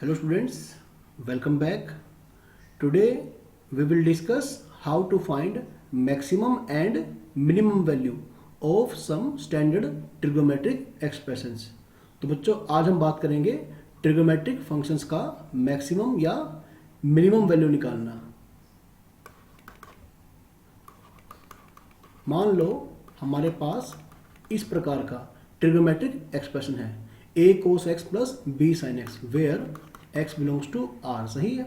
Hello students, welcome back. Today we will discuss how to find maximum and minimum value of some standard trigonometric expressions. तो बच्चों आज हम बात करेंगे trigonometric functions का maximum या मिनिमम वैल्यू निकालना। मान लो हमारे पास इस प्रकार का ट्रिगोमेट्रिक एक्सप्रेशन है a cos x plus b sin x where x belongs to r। सही है।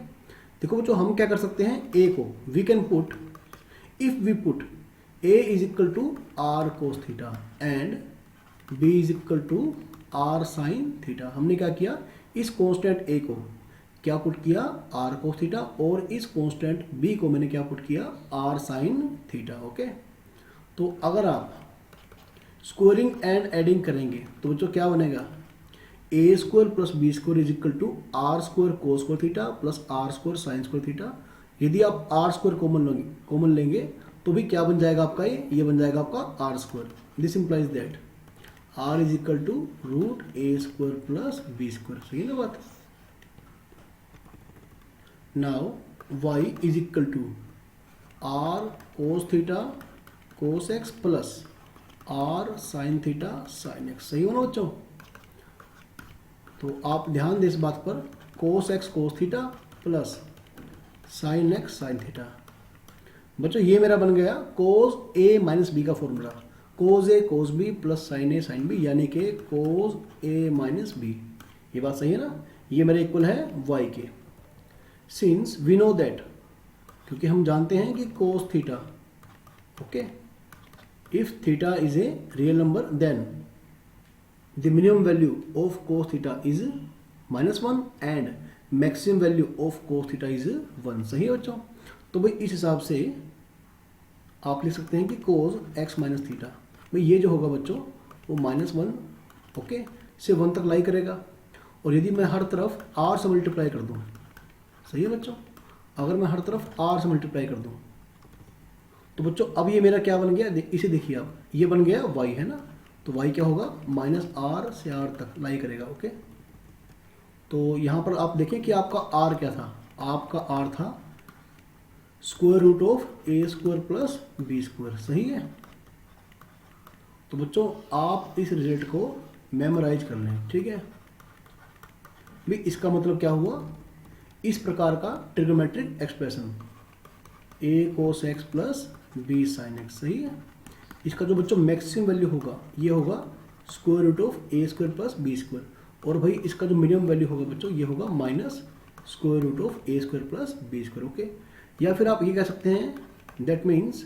देखो बच्चों हम क्या कर सकते हैं, a को we can put if we put a is equal to r cos theta and b is equal to r sin theta. हमने क्या किया, इस कांस्टेंट a को क्या पुट किया, r cos थीटा, और इस कांस्टेंट b को मैंने क्या पुट किया, r sin थीटा। ओके, तो अगर आप स्क्वायरिंग एंड एडिंग करेंगे तो बच्चों क्या बनेगा, A square plus B square is equal to R square cos square theta plus R square sine square theta. यदि आप आर स्क्वायर कॉमन लेंगे तो भी क्या बन जाएगा आपका, ये बन जाएगा आपका R square. This implies that R is equal to root A square plus B square. सही ना बात। Now Y is equal to R cos theta cos X plus R sine theta sine X. सही हो ना बच्चों। तो आप ध्यान दें इस बात पर, cos x cos theta plus sine x sine theta. बच्चों ये मेरा बन गया कोस ए माइनस बी का formula, cos A cos B plus sign A sine B, यानी कि कोस ए माइनस बी। ये बात सही है ना। ये मेरे इक्वल है वाई के। सिंस वी नो दैट, क्योंकि हम जानते हैं कि cos theta, okay, if theta is a real number then the minimum value of cos theta is -1 and maximum value of cos theta is 1। सही है बच्चों। तो भाई इस हिसाब से आप लिख सकते हैं कि cos x माइनस थीटा, भाई ये जो होगा बच्चों वो -1, ओके, से 1 तक लाई करेगा। और यदि मैं हर तरफ r से मल्टीप्लाई कर दूँ, सही है बच्चों, अगर मैं हर तरफ r से मल्टीप्लाई कर दूँ तो बच्चों अब ये मेरा क्या बन गया, इसे देखिए आप, ये बन गया y है ना। तो y क्या होगा, माइनस आर से r तक लाई करेगा। ओके, तो यहाँ पर आप देखें कि आपका r क्या था, आपका r था square root of A square plus B square. सही है। तो बच्चों आप इस रिजल्ट को मेमोराइज कर लें, ठीक है। भी इसका मतलब क्या हुआ, इस प्रकार का trigonometric expression a cos x plus B sine X. सही है। इसका जो बच्चों मैक्सिमम वैल्यू होगा ये होगा square root of A square plus B square, और भाई इसका जो मिनिमम वैल्यू होगा बच्चों ये होगा minus square root of A square plus B square. Okay, या फिर आप ये कह सकते हैं that means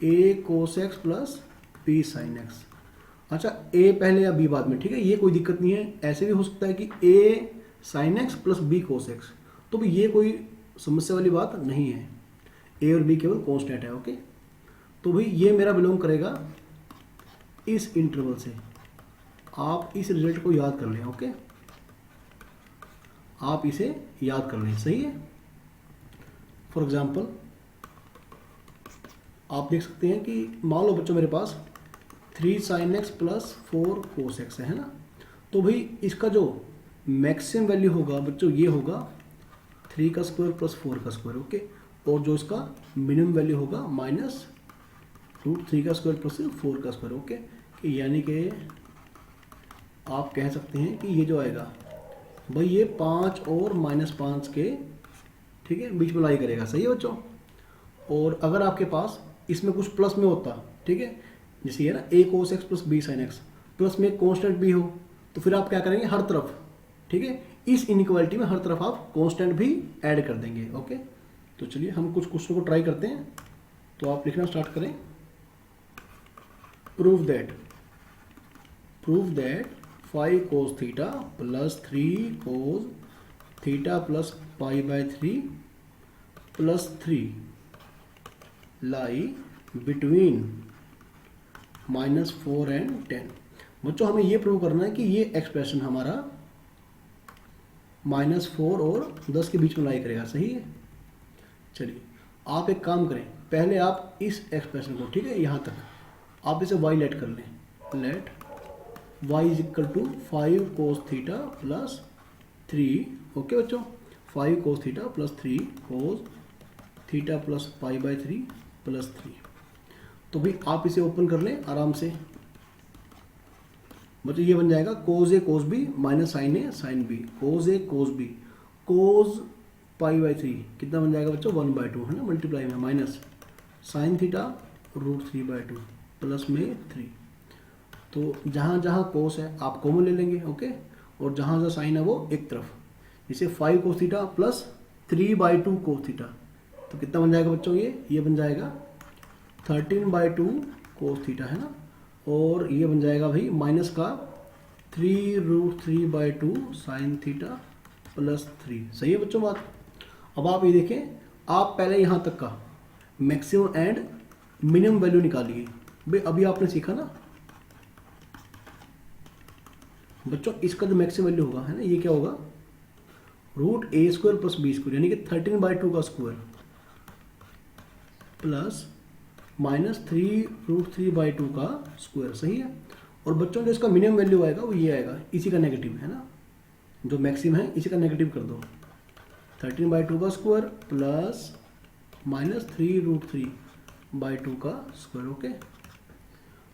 A cos X plus B sine X. अच्छा, ए पहले या बी बाद में, ठीक है, ये कोई दिक्कत नहीं है। ऐसे भी हो सकता है कि A sine x plus B cos x, तो भी ये कोई समस्या वाली बात नहीं है। ए और बी केवल कॉन्स्टेंट है। ओके, तो भाई ये मेरा बिलोंग करेगा इस इंटरवल से। आप इस रिजल्ट को याद कर लें। ओके, आप इसे याद कर लें। सही है। फॉर एग्जांपल आप देख सकते हैं कि मान लो बच्चों मेरे पास 3 sin x plus 4 cos x है ना। तो भाई इसका जो मैक्सिमम वैल्यू होगा बच्चों ये होगा 3 का स्क्वायर प्लस 4 का स्क्वायर। ओके, और जो इसका मिनिमम वैल्यू होगा माइनस रूट 3 का स्क्वायर प्लस 4 का स्क्वायर। ओके, यानी कि आप कह सकते हैं कि ये जो आएगा भाई ये 5 और -5 के, ठीक है, बीच में लाई करेगा। सही है बच्चों। और अगर आपके पास इसमें कुछ प्लस में होता, ठीक है, जैसे ये ना a cos x plus b sin x, plus में कांस्टेंट भी हो, तो फिर आप क्या करेंगे हर तरफ, ठीक है, इस इनइक्वालिटी में हर तरफ आप कांस्टेंट भी ऐड कर देंगे। ओके, तो चलिए हम कुछ क्वेश्चन को ट्राई करते हैं। तो आप लिखना स्टार्ट करें। prove that 5 cos theta plus 3 cos theta plus pi by 3 plus 3 lie between -4 and 10। बच्चों हमें ये प्रूव करना है कि ये एक्सप्रेशन हमारा -4 और 10 के बीच में लाई करेगा। सही है। चलिए आप एक काम करें, पहले आप इस एक्सप्रेशन को, ठीक है, यहाँ तक आप इसे y लेट कर लें। Let y is equal to 5 cos theta plus 3 okay बच्चों, 5 cos theta plus 3 cos theta plus pi by 3 plus 3। तो भाई आप इसे ओपन कर लें आराम से, मतलब ये बन जाएगा cos A cos B minus sine A sine B, cos A cos B cos pi by 3 कितना बन जाएगा बच्चों 1/2 है ना, मल्टीप्लाई में माइनस साइन थीटा √3/2 प्लस में 3। तो जहाँ जहाँ कोस है आप कॉमन ले लेंगे ओके, और जहाँ जहाँ साइन है वो एक तरफ, जैसे 5 cos theta plus 3/2 cos theta, तो कितना बन जाएगा बच्चों ये बन जाएगा 13/2 cos थीटा है ना, और ये बन जाएगा भाई माइनस का 3√3/2 साइन थीटा प्लस 3। सही है बच्चों बात। अब आप ये देखें, आप पहले यहाँ तक का मैक्सिमम एंड मिनिमम वैल्यू निकालिए। भाई अभी आपने सीखा ना बच्चों, इसका जो मैक्सिमम वैल्यू होगा है ना, ये क्या होगा √a² प्लस b² यानी कि 13/2 का स्क्वायर प्लस माइनस 3√3/2 का स्क्वायर। सही है। और बच्चों जो इसका मिनिमम वैल्यू आएगा वो ये आएगा, इसी का नेगेटिव है ना, जो मैक्सिमम है इसी का नेगेटिव कर दो, 13/2 का स्क्वायर प्लस माइनस 3√3/2 का स्क्वायर। ओके,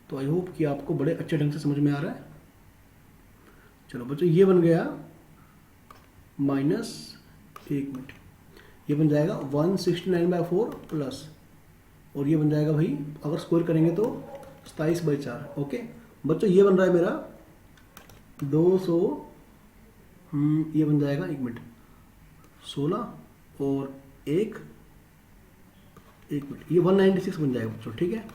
तो आई होप कि आपको बड़े अच्छे ढंग से समझ में आ रहा है। चलो बच्चों ये बन गया माइनस, एक मिनट, ये बन जाएगा 169/4 प्लस, और ये बन जाएगा भाई अगर स्क्वायर करेंगे तो 27/4। ओके बच्चों ये बन रहा है मेरा 200, ये बन जाएगा एक मिनट 16 और एक मिनट, ये 196 बन जाएगा बच्चों। ठीक है,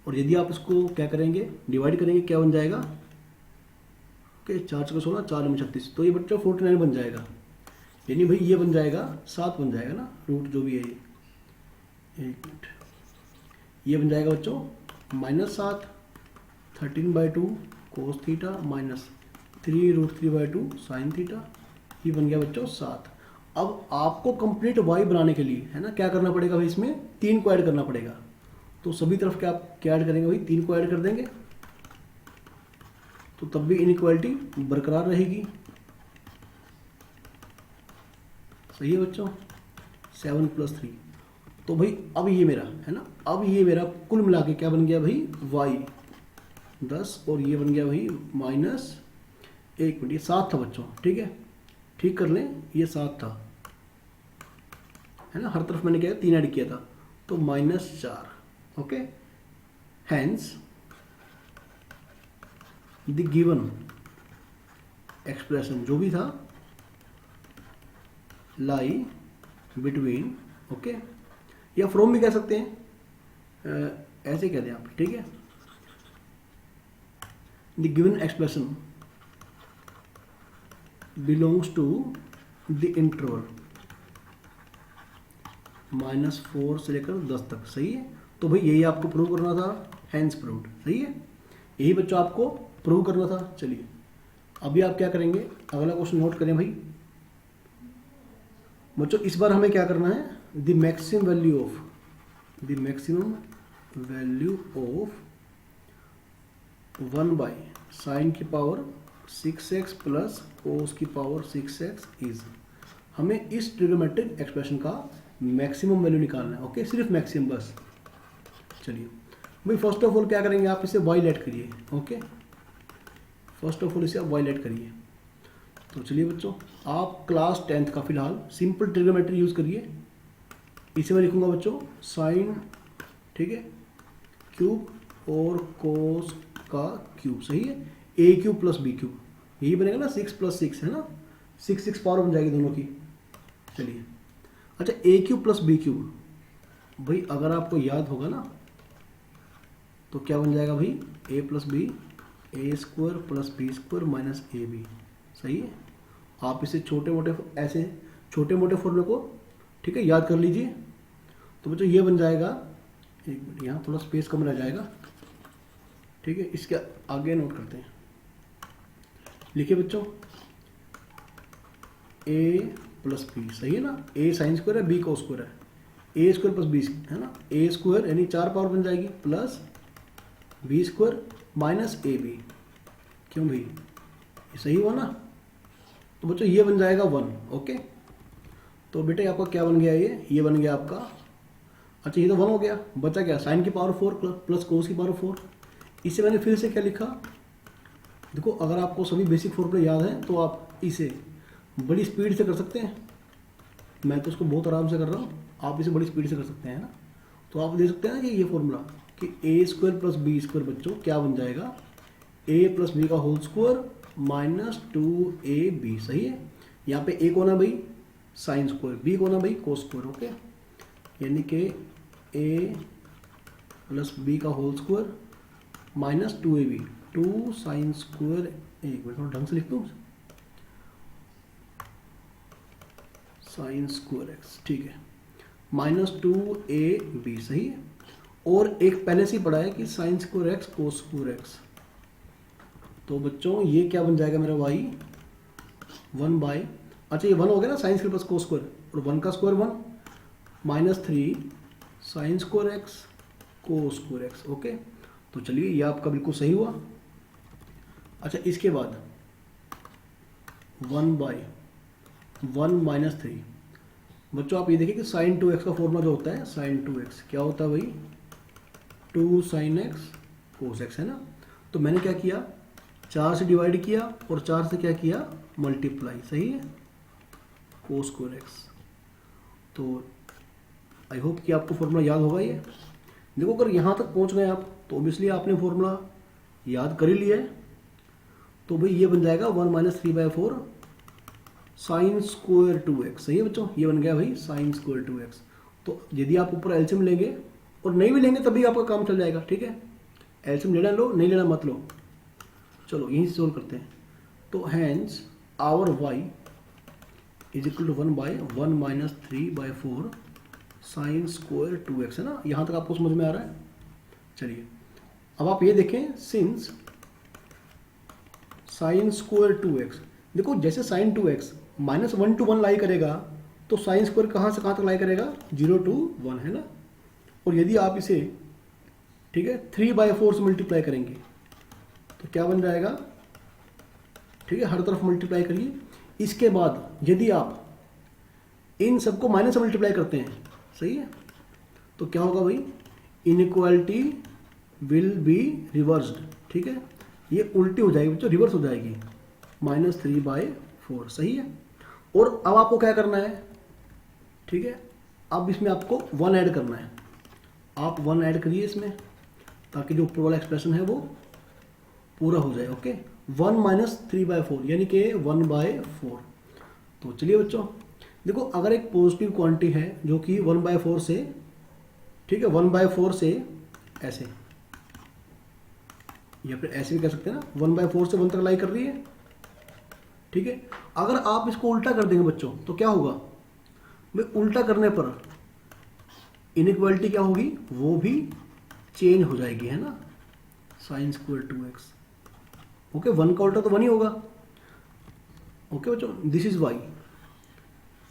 और यदि आप इसको क्या करेंगे डिवाइड करेंगे, क्या बन जाएगा ओके 4 × 16 4 में 36, तो ये बच्चों 49 बन जाएगा, यानी भाई ये बन जाएगा 7 बन जाएगा ना, रूट जो भी है ये, एक मिनट, ये बन जाएगा बच्चों -7 13/2 cos theta minus 3√3/2 sine theta, ये बन गया बच्चों 7। अब आपको कंप्लीट y बनाने के लिए है ना क्या करना पड़ेगा भाई, इसमें 3 को ऐड करना पड़ेगा। तो सभी तरफ क्या ऐड करेंगे भाई, 3 को ऐड कर देंगे, तो तब भी इनइक्वालिटी बरकरार रहेगी। सही है बच्चों, 7 + 3। तो भाई अब ये मेरा है ना, अब ये मेरा कुल मिला के क्या बन गया भाई y 10, और ये बन गया भाई माइनस, एक मिनट, ये 7 था बच्चों। ठीक है, ठीक कर लें, ये 7 था है ना, हर तरफ मैंने क्या 3 ऐड किया था, तो -4। Okay, hence the given expression जो भी था लाई बिटवीन, ओके, या फ्रॉम भी कह सकते हैं, ऐसे कह दें आप। ठीक है, the given expression belongs to the interval -4 से लेकर 10 तक। सही है, तो भाई यही आपको प्रूव करना था, हैंस प्रूव्ड। सही है, यही बच्चों आपको प्रूव करना था। चलिए अभी आप क्या करेंगे, अगला क्वेश्चन नोट करें भाई। बच्चों इस बार हमें क्या करना है, the maximum value of 1/sin⁻6x plus cos⁻6x is, हमें इस ट्रिग्नोमेट्रिक एक्सप्रेशन का मैक्सिमम वैल्यू निकालना है। ओके, सिर्फ मैक्सिमम बस। चलिए भाई फर्स्ट ऑफ ऑल क्या करेंगे, आप इसे y लेट करिए। ओके, फर्स्ट ऑफ ऑल इसे आप y लेट करिए। तो चलिए बच्चों, आप क्लास 10th का फिलहाल सिंपल ट्रिग्नोमेट्री यूज़ करिए। इसे मैं लिखूंगा बच्चों साइन, ठीक है, क्यूब और कोस का क्यूब। सही है, a³ + b³, यही बनेगा ना 6 + 6 है ना, 6 पावर बन जाएगी दोनों की। चलिए अच्छा, a³ + b³ भाई अगर आपको याद होगा ना तो क्या बन जाएगा भाई, a + b a² + b² minus ab। सही है, आप इसे छोटे मोटे फॉर्मूले को ठीक है याद कर लीजिए। तो बच्चों ये बन जाएगा, एक मिनट यहाँ थोड़ा स्पेस कम रह जाएगा। ठीक है, इसके आगे नोट करते हैं, लिखिए बच्चों a + b। सही है ना, a sin² है, b cos² है, a² + b है ना, a² यानी 4 पावर बन जाएगी प्लस b² माइनस ab। क्यों भाई, ये सही हुआ ना। तो बच्चों ये बन जाएगा 1। ओके, तो बेटे आपका क्या बन गया, ये बन गया आपका, अच्छा ये तो 1 हो गया, बचा क्या, साइन की पावर 4 प्लस कोस की पावर 4। इसे मैंने फिर से क्या लिखा, देखो अगर आपको सभी बेसिक फॉर्मूले याद हैं तो आप इसे बड़ी स्पीड से कर सकते हैं। मैं तो इसको बहुत आराम से कर रहा हूँ, आप इसे बड़ी स्पीड से कर सकते हैं ना। तो आप देख सकते हैं ना कि ये फॉर्मूला कि ए स्क्वायर प्लस बी स्क्वायर बच्चों क्या बन जाएगा, ए प्लस बी का होल स्क्वायर माइनस 2ab। सही है, यहाँ पे ए कौन है भाई, साइन स्क्वायर, बी कौन है भाई, कोस स्क्वायर। ओके, यानी कि ए प्लस बी का whole square minus 2ab, 2 sine square, एक मिनट थोड़ा ढंग से लिख दूँ, साइन स्क्वायर एक्स, ठीक है, माइनस 2ab। सही है, और एक पहले से ही पढ़ा है कि sine square x cos square x. तो बच्चों ये क्या बन जाएगा मेरा y 1 बाय, अच्छा ये 1 हो गया ना, sine square plus cos square, और 1 का square 1 minus 3 sine square x cos square x. Okay, तो चलिए ये आपका बिल्कुल सही हुआ। अच्छा इसके बाद 1 बाय 1 माइनस 3, बच्चों आप ये देखिए कि साइन 2x का फॉर्मूला जो होता है, साइन 2x क्या होता है भाई, 2 साइन एक्स कोस एक्स, है ना। तो मैंने क्या किया, 4 से डिवाइड किया और 4 से क्या किया, मल्टीप्लाई। सही है, कोस स्क्वायर एक्स। तो आई होप कि आपको फॉर्मूला याद होगा ये। देखो अगर यहाँ तक पहुँच गए आप तो ऑब्वियसली आपने फॉर्मूला याद कर ही लिया है। तो भाई ये बन जाएगा 1 माइनस 3/4 साइन स्क्वायर 2x। सही है बच्चों, ये बन गया भाई साइन स्क्वायर 2x। तो यदि आप ऊपर एलसीएम लेंगे और नहीं भी लेंगे तभी आपका काम चल जाएगा, ठीक है। एलसीएम लेना लो, नहीं लेना मत लो। चलो यहीं से सोल्व करते हैं। तो hence our y is equal to 1 by 1 minus 3/4 sine square 2x, है ना। यहाँ तक आपको समझ में आ रहा है। चलिए अब आप ये देखें, सिंस साइन स्क्वायर 2x, देखो जैसे साइन 2x माइनस 1 to 1 लाई करेगा तो साइन स्क्वायर कहाँ से कहाँ तक लाई करेगा, 0 to 1, है ना। और यदि आप इसे, ठीक है, 3/4 से मल्टीप्लाई करेंगे तो क्या बन जाएगा, ठीक है, हर तरफ मल्टीप्लाई करिए। इसके बाद यदि आप इन सबको माइनस से मल्टीप्लाई करते हैं, सही है, तो क्या होगा भाई, इनइक्वालिटी विल बी रिवर्स्ड, ठीक है, ये उल्टी हो जाएगी बच्चों, रिवर्स हो जाएगी, -3/4। सही है। और अब आपको क्या करना है, ठीक है, अब इसमें आपको 1 ऐड करना है। आप 1 ऐड करिए इसमें ताकि जो ऊपर वाला एक्सप्रेशन है वो पूरा हो जाए। ओके, 1 माइनस 3/4 यानी कि 1/4। तो चलिए बच्चों देखो, अगर एक पॉजिटिव क्वांटिटी है जो कि 1/4 से, ठीक है, 1/4 से ऐसे, या फिर ऐसे भी कह सकते हैं ना, 1/4 से 1 तक लाई कर रही है, ठीक है। अगर आप इसको उल्टा कर देंगे बच्चों तो क्या होगा भाई, उल्टा करने पर इनइक्वालिटी क्या होगी, वो भी चेंज हो जाएगी, है ना, साइन स्क्वायर 2x। ओके, 1 का उल्टा तो 1 ही होगा। ओके बच्चों, this is Y,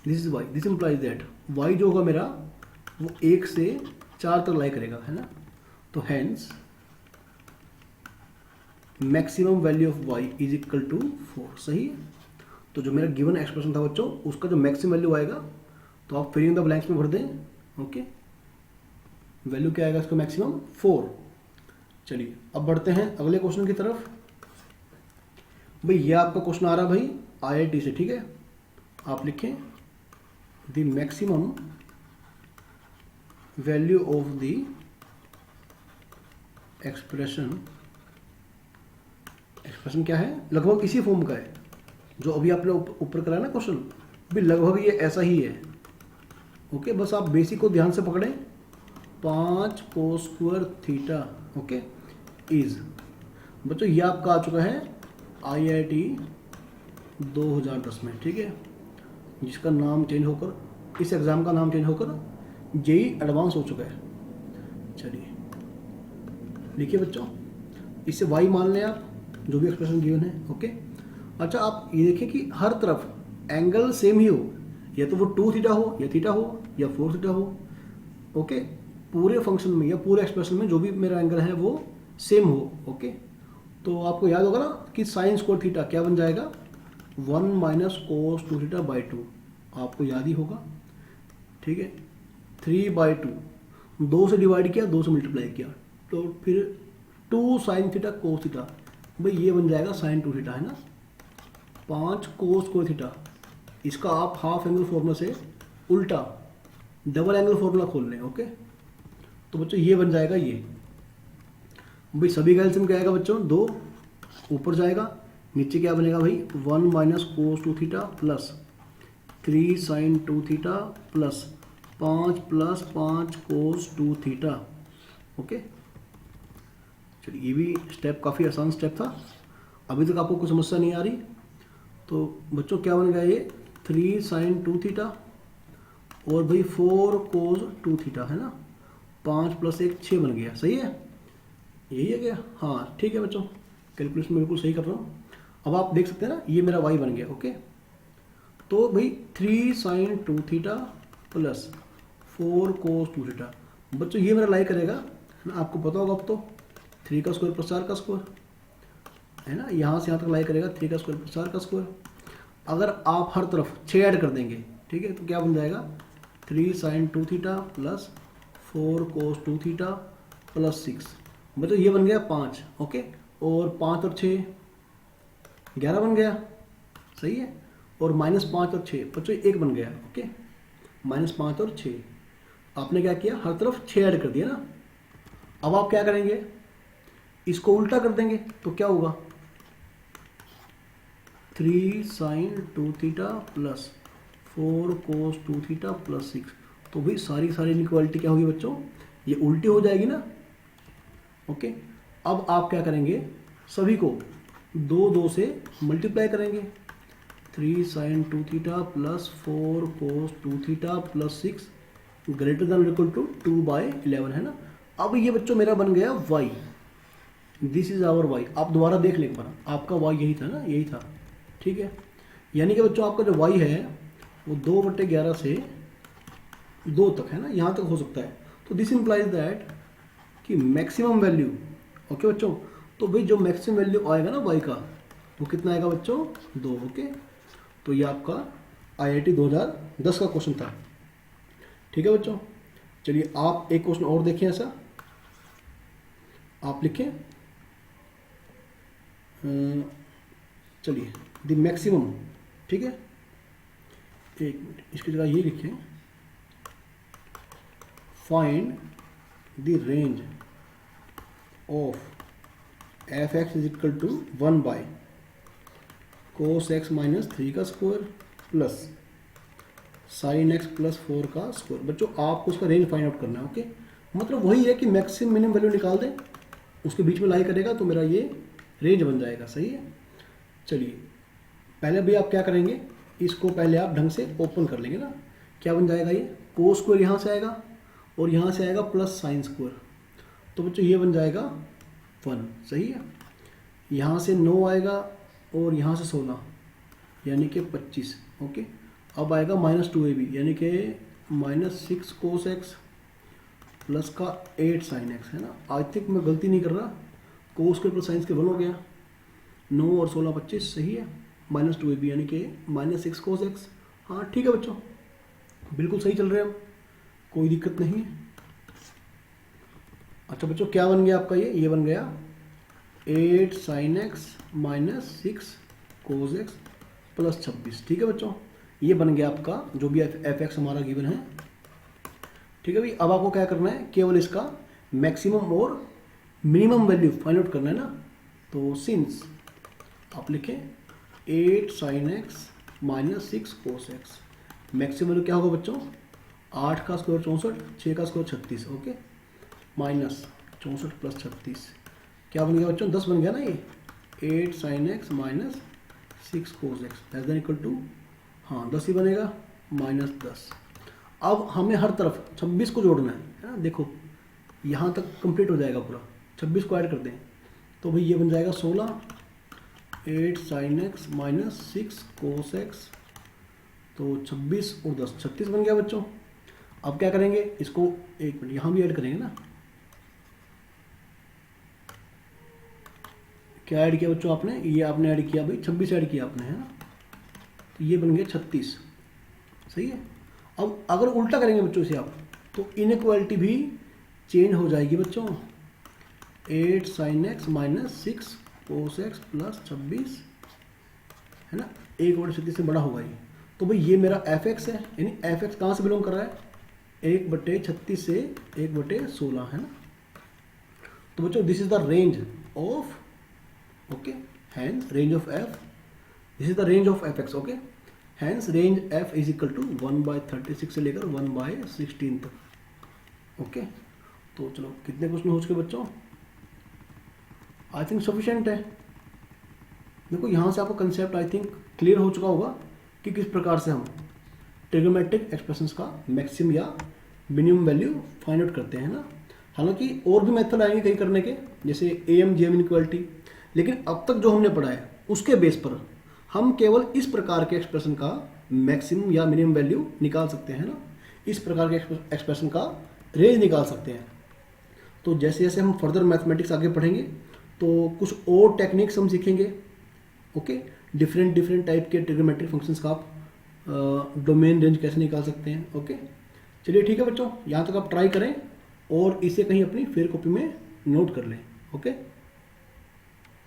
this implies that y जो होगा मेरा वो 1 से 4 तक लाई करेगा, है ना। तो hence maximum value of y is equal to 4। सही है। तो जो मेरा गिवन एक्सप्रेशन था बच्चों, उसका जो मैक्सिमम वैल्यू आएगा तो आप फिलिंग द ब्लैंक्स में भर दें। ओके, वैल्यू क्या आएगा इसका, मैक्सिमम 4। चलिए अब बढ़ते हैं अगले क्वेश्चन की तरफ। भाई ये आपका क्वेश्चन आ रहा है भाई IIT से, ठीक है। आप लिखें the maximum value of the expression क्या है, लगभग इसी फॉर्म का है जो अभी आपने ऊपर कराया ना क्वेश्चन, भी लगभग ये ऐसा ही है। ओके, बस आप बेसिक को ध्यान से पकड़ें। 5 कोस स्क्वायर थीटा, ओके, इज, बच्चों ये आपका आ चुका है IIT 2010 में, ठीक है, जिसका नाम चेंज होकर, इस एग्ज़ाम का नाम चेंज होकर जेई एडवांस हो चुका है। चलिए लिखिए बच्चों, इससे y मान लें आप, जो भी एक्सप्रेशन गिवन है। ओके, अच्छा आप ये देखिए कि हर तरफ एंगल सेम ही हो, या तो वो 2 थीटा हो, या थीटा हो, या 4 थीटा हो। ओके, पूरे फंक्शन में या पूरे एक्सप्रेशन में जो भी मेरा एंगल है वो सेम हो। ओके, तो आपको याद होगा ना कि साइन स्क्वायर थीटा क्या बन जाएगा, 1 माइनस कोस 2 थीटा बाई 2, आपको याद ही होगा, ठीक है। 3/2, 2 से डिवाइड किया, 2 से मल्टीप्लाई किया, तो फिर 2 साइन थीटा कोस थीटा, भाई ये बन जाएगा साइन 2 थीटा, है ना। 5 कोस स्क्वायर थीटा, इसका आप हाफ एंगल फॉर्मूला से उल्टा डबल एंगल फॉर्मूला खोल लें, ओके। तो बच्चों ये बन जाएगा ये, भाई सभी का एलसीएम क्या आएगा बच्चों, 2 ऊपर जाएगा, नीचे क्या बनेगा भाई, 1 minus cos 2 theta plus 3 sine 2 theta plus 5 cos 2 theta, okay. चलिए ये भी स्टेप काफ़ी आसान स्टेप था, अभी तक आपको कोई समस्या नहीं आ रही। तो बच्चों क्या बन गया ये, 3 साइन 2 थीटा और भाई 4 कोस 2 थीटा, है ना। 5 + 1 6 बन गया, सही है, यही है क्या, हाँ ठीक है बच्चों, कैलकुलेशन बिल्कुल सही कर रहा हूँ। अब आप देख सकते हैं ना, ये मेरा y बन गया, ओके। तो भाई 3 sine 2 theta plus 4 cos 2 theta, बच्चों ये मेरा लाई करेगा, है ना, आपको पता होगा अब तो, 3 का स्क्वायर प्लस 4 का स्क्वायर, है ना, यहाँ से यहाँ तक लाई करेगा 3 का स्क्वायर प्लस 4 का स्क्वायर। अगर आप हर तरफ 6 ऐड कर देंगे, ठीक है, तो क्या बन जाएगा, 3 sine 2 theta plus 4 cos 2 theta plus 6, मतलब ये बन गया 5, ओके। और 5 और 6 11 बन गया, सही है। और -5 और 6 बच्चों 1 बन गया, ओके। -5 और 6 आपने क्या किया, हर तरफ 6 ऐड कर दिया ना। अब आप क्या करेंगे, इसको उल्टा कर देंगे, तो क्या होगा, 3 sine 2 theta plus 4 cos 2 theta plus 6, तो भाई सारी इनइक्वालिटी क्या होगी बच्चों, ये उल्टी हो जाएगी ना, ओके। अब आप क्या करेंगे, सभी को 2 से मल्टीप्लाई करेंगे, 3 sine 2 theta plus 4 cos 2 theta plus 6 greater than equal to 2/11, है ना। अब ये बच्चों मेरा बन गया y, this is our y। आप दोबारा देख लें एक बार, आपका y यही था ना, यही था, ठीक है। यानी कि बच्चों आपका जो y है वो 2/11 से 2 तक, है ना, यहाँ तक हो सकता है। तो दिस इंप्लाइज दैट कि मैक्सिमम वैल्यू, ओके बच्चों, तो भाई जो मैक्सिमम वैल्यू आएगा ना y का, वो कितना आएगा बच्चों, 2, ओके। तो ये आपका IIT 2010 का क्वेश्चन था, ठीक है बच्चों। चलिए आप एक क्वेश्चन और देखें, ऐसा आप लिखें, चलिए द मैक्सिमम, ठीक है, एक मिनट, इसकी जगह ये लिखें, find the range of f(x) is equal to 1 cos x minus 3 का square plus sin x plus 4 का स्क्वायर। बच्चों आपको उसका रेंज फाइंड आउट करना है, ओके। मतलब वही है कि मैक्सिमम मिनिमम वैल्यू निकाल दें, उसके बीच में लाई करेगा तो मेरा ये रेंज बन जाएगा, सही है। चलिए पहले भी आप क्या करेंगे, इसको पहले आप ढंग से ओपन कर लेंगे ना, क्या बन जाएगा, ये कोस स्क्वायर यहाँ से आएगा और यहाँ से आएगा प्लस साइन स्क्वायर, तो बच्चों ये बन जाएगा 1, सही है। यहाँ से 9 आएगा और यहाँ से 16 यानी कि 25, ओके। अब आएगा -2ab यानी कि -6 कोस एक्स प्लस का 8 साइन एक्स, है ना। आई थिंक मैं गलती नहीं कर रहा, कोस के प्लस साइंस के 1 हो गया, 9 और 16 25, सही है। -2ab यानी कि -6 कोस एक्स, हाँ ठीक है बच्चों, बिल्कुल सही चल रहे हैं हम, कोई दिक्कत नहीं है। अच्छा बच्चों क्या बन गया आपका, ये बन गया 8 sine X -6 cos X plus 26, ठीक है बच्चों, ये बन गया आपका जो भी f(x) हमारा गिवन है, ठीक है भाई। अब आपको क्या करना है, केवल इसका मैक्सिमम और मिनिमम वैल्यू फाइंड आउट करना है ना। तो सिंस आप लिखें 8 sine X -6 cos x, maximum value क्या होगा बच्चों, 8 का स्क्वायर 64, 6 का स्क्वायर 36, ओके, माइनस 64 प्लस 36 क्या बन गया बच्चों, 10 बन गया ना ये। 8 sine X -6 cos X less than equal to, हाँ 10 ही बनेगा, -10। अब हमें हर तरफ 26 को जोड़ना है ना, देखो यहाँ तक कंप्लीट हो जाएगा पूरा, 26 को ऐड कर दें तो भाई ये बन जाएगा 16, 8 साइन एक्स -6 कोस एक्स, तो 26 और 10 36 बन गया बच्चों। अब क्या करेंगे, इसको एक मिनट यहाँ भी ऐड करेंगे ना, क्या ऐड किया बच्चों आपने, ये आपने ऐड किया भाई 26 ऐड किया आपने, है ना, ये बन गया 36, सही है। अब अगर उल्टा करेंगे बच्चों से आप, तो इनइक्वालिटी भी चेंज हो जाएगी बच्चों। 8 sin x minus 6 cos x plus 26, है ना, 1/36 से बड़ा होगा ये। तो भाई ये मेरा एफ एक्स है, यानी एफ एक्स कहाँ से बिलोंग कर रहा है, 1/36 से 1/16, है ना। तो बच्चों this is the range of, okay, hence range of F, this is the range of F X, okay. Hence range F is equal to 1/36 से लेकर 1/16 तक, ओके। तो चलो कितने क्वेश्चन हो चुके बच्चों, आई थिंक सफिशिएंट है। देखो यहाँ से आपको कंसेप्ट आई थिंक क्लियर हो चुका होगा कि किस प्रकार से हम ट्रिग्नोमेट्रिक एक्सप्रेशंस का मैक्सिमम या मिनिमम वैल्यू फाइंड आउट करते हैं ना। हालांकि और भी मेथड आएंगे कई करने के, जैसे एम जेम इनइक्वालिटी, लेकिन अब तक जो हमने पढ़ा है उसके बेस पर हम केवल इस प्रकार के एक्सप्रेशन का मैक्सिमम या मिनिमम वैल्यू निकाल सकते हैं ना, इस प्रकार के एक्सप्रेशन का रेंज निकाल सकते हैं। तो जैसे जैसे हम फर्दर मैथमेटिक्स आगे पढ़ेंगे तो कुछ और टेक्निक्स हम सीखेंगे, ओके। डिफरेंट टाइप के ट्रिग्नोमेट्रिक फंक्शंस का आप डोमेन रेंज कैसे निकाल सकते हैं, ओके। चलिए ठीक है बच्चों, यहाँ तक आप ट्राई करें और इसे कहीं अपनी फेयर कॉपी में नोट कर लें, ओके।